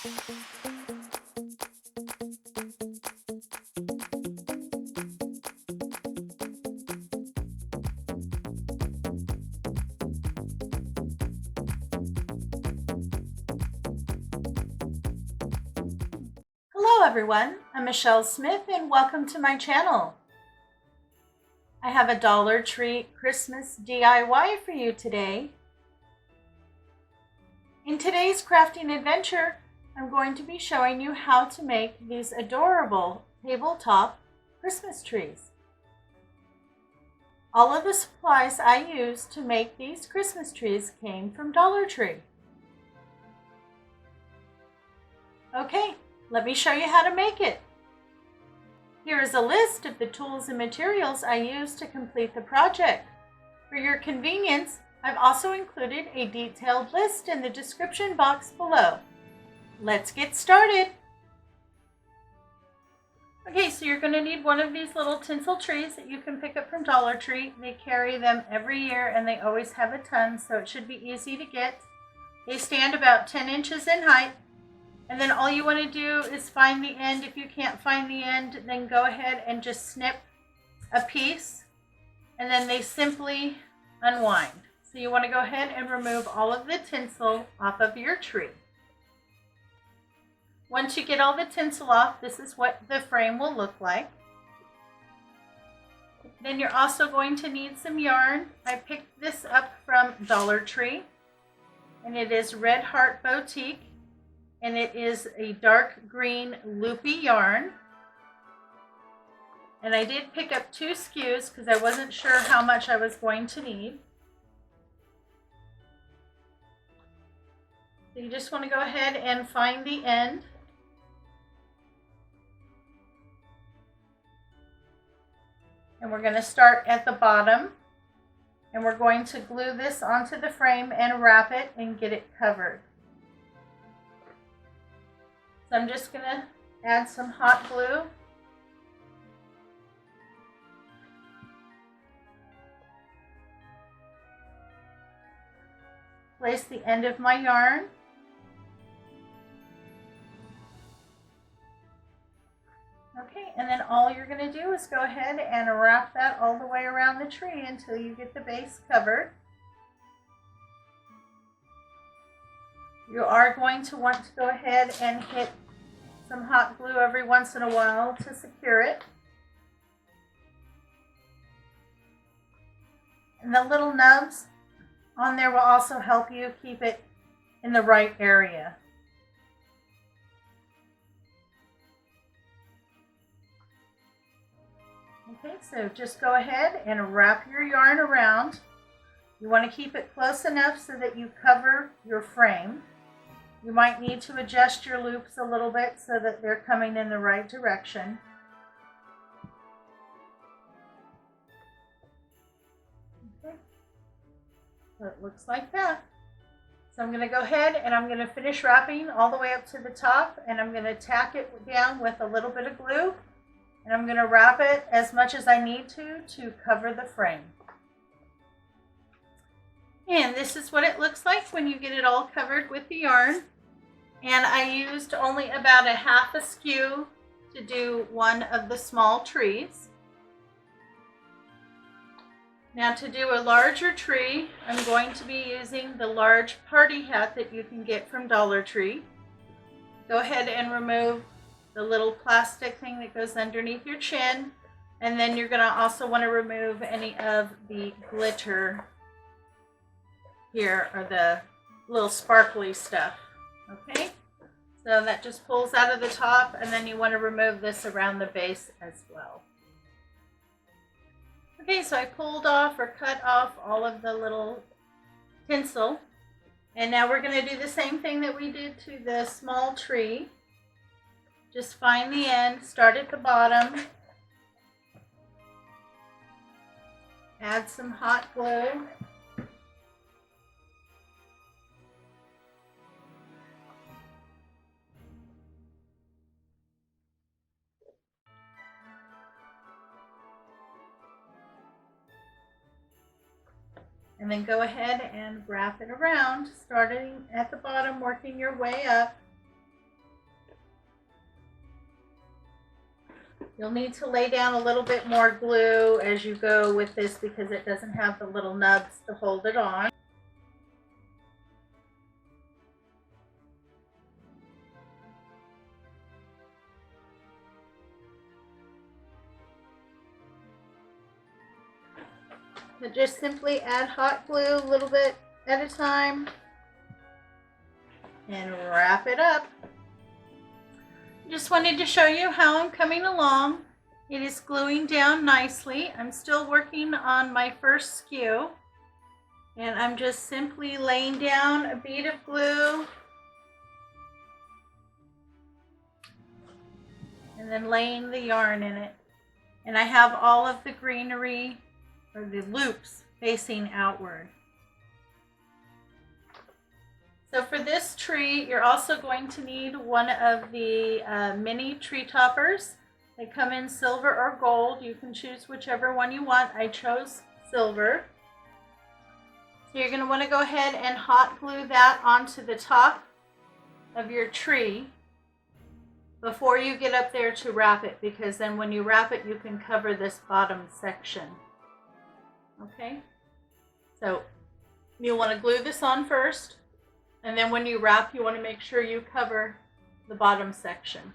Hello everyone, I'm Michelle Smith and welcome to my channel. I have a Dollar Tree Christmas DIY for you today. In today's crafting adventure, I'm going to be showing you how to make these adorable tabletop Christmas trees. All of the supplies I used to make these Christmas trees came from Dollar Tree. Okay, let me show you how to make it. Here is a list of the tools and materials I used to complete the project. For your convenience, I've also included a detailed list in the description box below. Let's get started. Okay, so you're going to need one of these little tinsel trees that you can pick up from Dollar Tree. They carry them every year and they always have a ton, so it should be easy to get. They stand about 10 inches in height. And then all you want to do is find the end. If you can't find the end, then go ahead and just snip a piece. And then they simply unwind. So you want to go ahead and remove all of the tinsel off of your tree. Once you get all the tinsel off, this is what the frame will look like. Then you're also going to need some yarn. I picked this up from Dollar Tree. And it is Red Heart Boutique. And it is a dark green loopy yarn. And I did pick up 2 skews because I wasn't sure how much I was going to need. So you just want to go ahead and find the end. And we're going to start at the bottom. And we're going to glue this onto the frame and wrap it and get it covered. So I'm just going to add some hot glue. Place the end of my yarn. Okay, and then all you're going to do is go ahead and wrap that all the way around the tree until you get the base covered. You are going to want to go ahead and hit some hot glue every once in a while to secure it. And the little nubs on there will also help you keep it in the right area. Okay, so just go ahead and wrap your yarn around. You want to keep it close enough so that you cover your frame. You might need to adjust your loops a little bit so that they're coming in the right direction. Okay. So it looks like that. So I'm going to go ahead and I'm going to finish wrapping all the way up to the top, and I'm going to tack it down with a little bit of glue, and I'm going to wrap it as much as I need to cover the frame. And this is what it looks like when you get it all covered with the yarn. And I used only about a half a skew to do one of the small trees. Now to do a larger tree, I'm going to be using the large party hat that you can get from Dollar Tree. Go ahead and remove the little plastic thing that goes underneath your chin. And then you're going to also want to remove any of the glitter here, or the little sparkly stuff. Okay, so that just pulls out of the top, and then you want to remove this around the base as well. Okay, so I pulled off or cut off all of the little tinsel, and now we're going to do the same thing that we did to the small tree. Just find the end, start at the bottom, add some hot glue. And then go ahead and wrap it around, starting at the bottom, working your way up. You'll need to lay down a little bit more glue as you go with this because it doesn't have the little nubs to hold it on. But just simply add hot glue a little bit at a time and wrap it up. Just wanted to show you how I'm coming along. It is gluing down nicely. I'm still working on my first skew, and I'm just simply laying down a bead of glue and then laying the yarn in it. And I have all of the greenery or the loops facing outward. So for this tree, you're also going to need one of the mini tree toppers. They come in silver or gold. You can choose whichever one you want. I chose silver. So you're going to want to go ahead and hot glue that onto the top of your tree before you get up there to wrap it, because then when you wrap it, you can cover this bottom section. Okay, so you'll want to glue this on first, and then when you wrap, you want to make sure you cover the bottom section.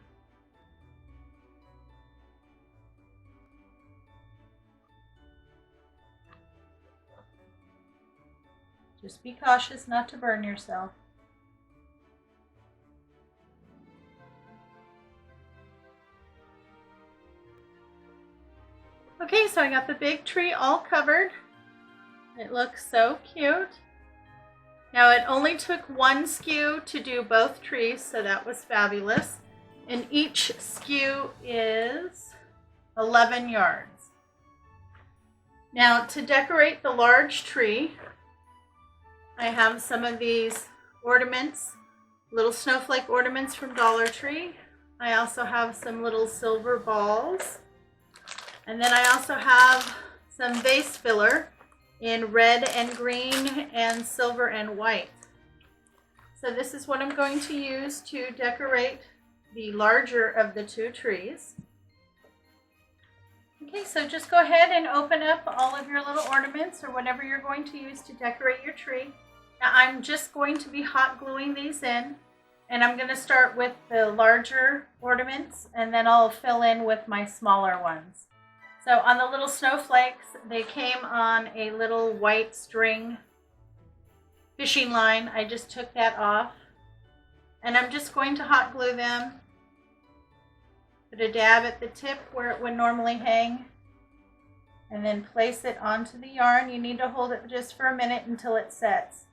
Just be cautious not to burn yourself. Okay, so I got the big tree all covered. It looks so cute. Now it only took one skew to do both trees, so that was fabulous. And each skew is 11 yards. Now to decorate the large tree, I have some of these ornaments, little snowflake ornaments from Dollar Tree. I also have some little silver balls. And then I also have some vase filler in red and green and silver and white. So this is what I'm going to use to decorate the larger of the two trees. Okay, so just go ahead and open up all of your little ornaments or whatever you're going to use to decorate your tree. Now I'm just going to be hot gluing these in, and I'm going to start with the larger ornaments and then I'll fill in with my smaller ones. So on the little snowflakes, they came on a little white string fishing line. I just took that off, and I'm just going to hot glue them. Put a dab at the tip where it would normally hang, and then place it onto the yarn. You need to hold it just for a minute until it sets.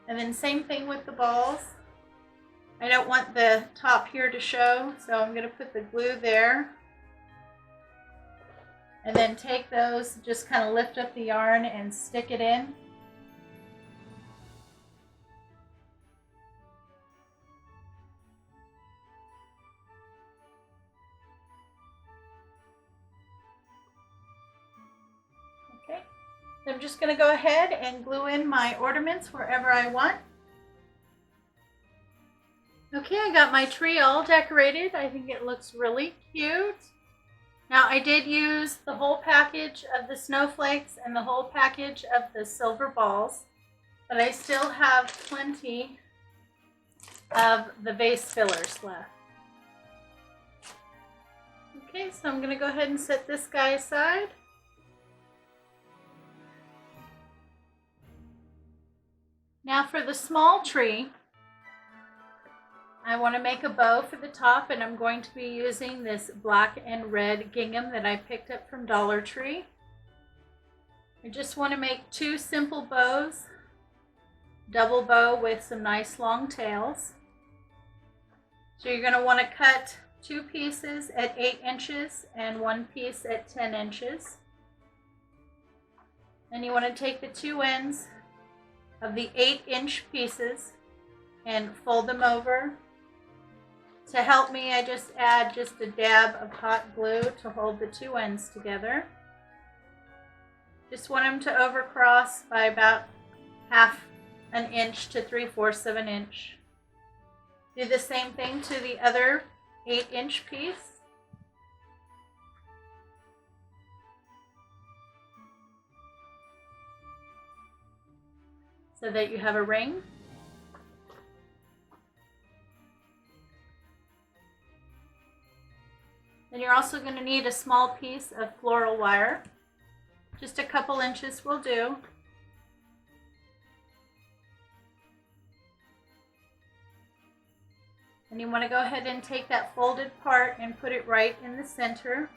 And then same thing with the balls. I don't want the top here to show, so I'm going to put the glue there. And then take those, just kind of lift up the yarn and stick it in. Okay. I'm just going to go ahead and glue in my ornaments wherever I want. Okay, I got my tree all decorated. I think it looks really cute. Now I did use the whole package of the snowflakes and the whole package of the silver balls, but I still have plenty of the vase fillers left. Okay, so I'm going to go ahead and set this guy aside. Now for the small tree, I want to make a bow for the top, and I'm going to be using this black and red gingham that I picked up from Dollar Tree. I just want to make two simple bows, double bow with some nice long tails. So you're going to want to cut two pieces at 8 inches and one piece at 10 inches. Then you want to take the two ends of the 8-inch pieces and fold them over. To help me, I just add just a dab of hot glue to hold the two ends together. Just want them to overcross by about an inch to 3/4 of an inch. Do the same thing to the other 8-inch piece. So that you have a ring. Then you're also going to need a small piece of floral wire. Just a couple inches will do. And you want to go ahead and take that folded part and put it right in the center.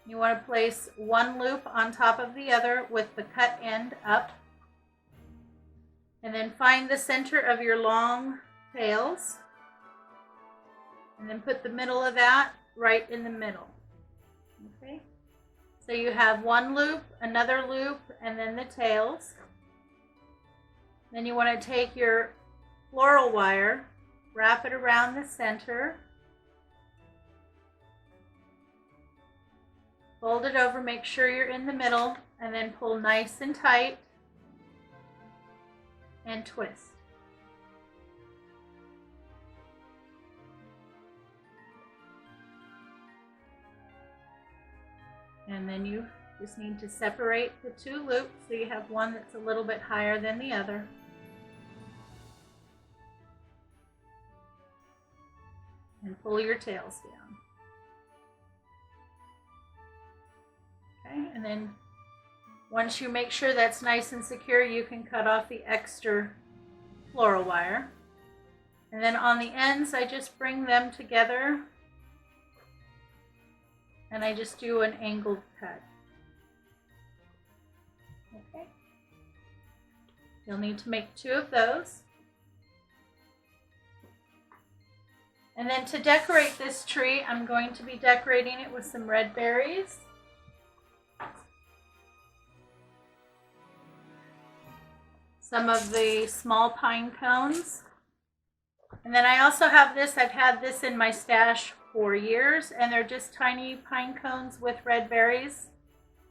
You want to place one loop on top of the other with the cut end up. And then find the center of your long tails. And then put the middle of that right in the middle. Okay? So you have one loop, another loop, and then the tails. Then you want to take your floral wire, wrap it around the center, fold it over, make sure you're in the middle, and then pull nice and tight and twist. And then you just need to separate the two loops so you have one that's a little bit higher than the other. And pull your tails down. Okay, and then once you make sure that's nice and secure, you can cut off the extra floral wire. And then on the ends, I just bring them together and I just do an angled cut. Okay. You'll need to make 2 of those. And then to decorate this tree, I'm going to be decorating it with some red berries. Some of the small pine cones. And then I also have this, I've had this in my stash for years, and they're just tiny pine cones with red berries,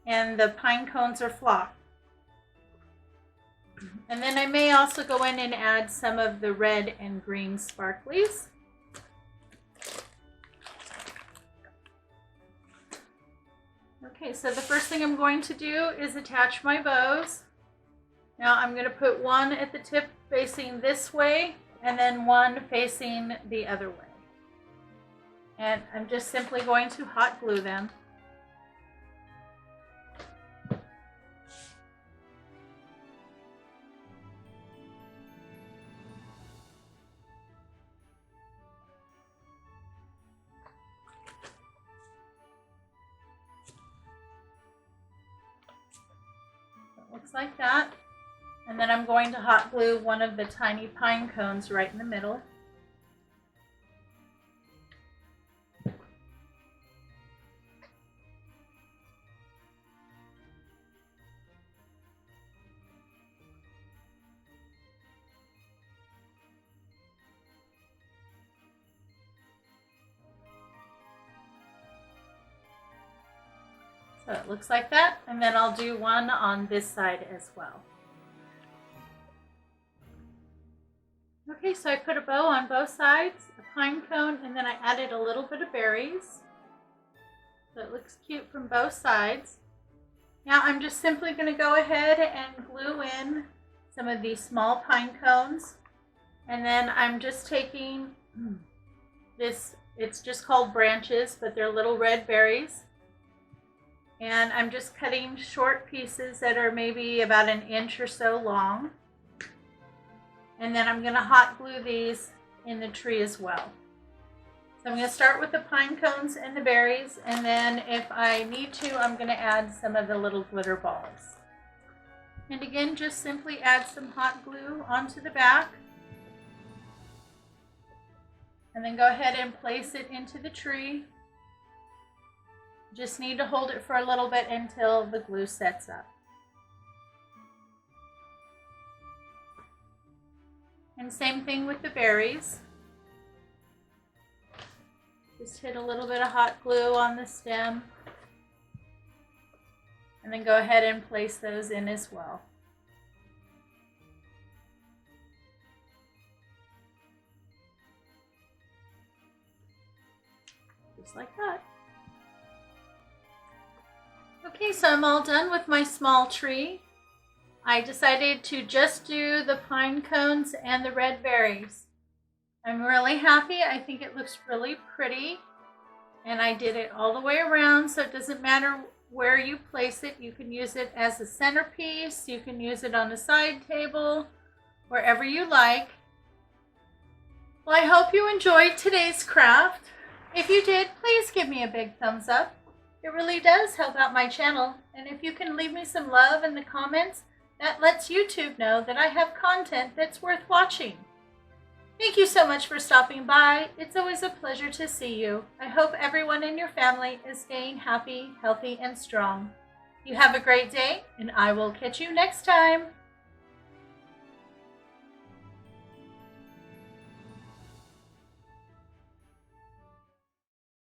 and the pine cones are flocked. And then I may also go in and add some of the red and green sparklies. Okay, so the first thing I'm going to do is attach my bows. Now I'm going to put one at the tip facing this way and then one facing the other way. And I'm just simply going to hot glue them. It looks like that. And then I'm going to hot glue one of the tiny pine cones right in the middle. So it looks like that, and then I'll do one on this side as well. Okay, so I put a bow on both sides, a pine cone, and then I added a little bit of berries. So it looks cute from both sides. Now I'm just simply going to go ahead and glue in some of these small pine cones. And then I'm just taking this, it's just called branches, but they're little red berries. And I'm just cutting short pieces that are maybe about an inch or so long. And then I'm going to hot glue these in the tree as well. So I'm going to start with the pine cones and the berries, and then if I need to, I'm going to add some of the little glitter balls. And again, just simply add some hot glue onto the back. And then go ahead and place it into the tree. Just need to hold it for a little bit until the glue sets up. And same thing with the berries. Just hit a little bit of hot glue on the stem. And then go ahead and place those in as well. just like that. Okay, so I'm all done with my small tree. I decided to just do the pine cones and the red berries. I'm really happy. I think it looks really pretty. And I did it all the way around, so it doesn't matter where you place it. You can use it as a centerpiece. You can use it on a side table, wherever you like. Well, I hope you enjoyed today's craft. If you did, please give me a big thumbs up. It really does help out my channel. And if you can leave me some love in the comments, that lets YouTube know that I have content that's worth watching. Thank you so much for stopping by. It's always a pleasure to see you. I hope everyone in your family is staying happy, healthy, and strong. You have a great day, and I will catch you next time.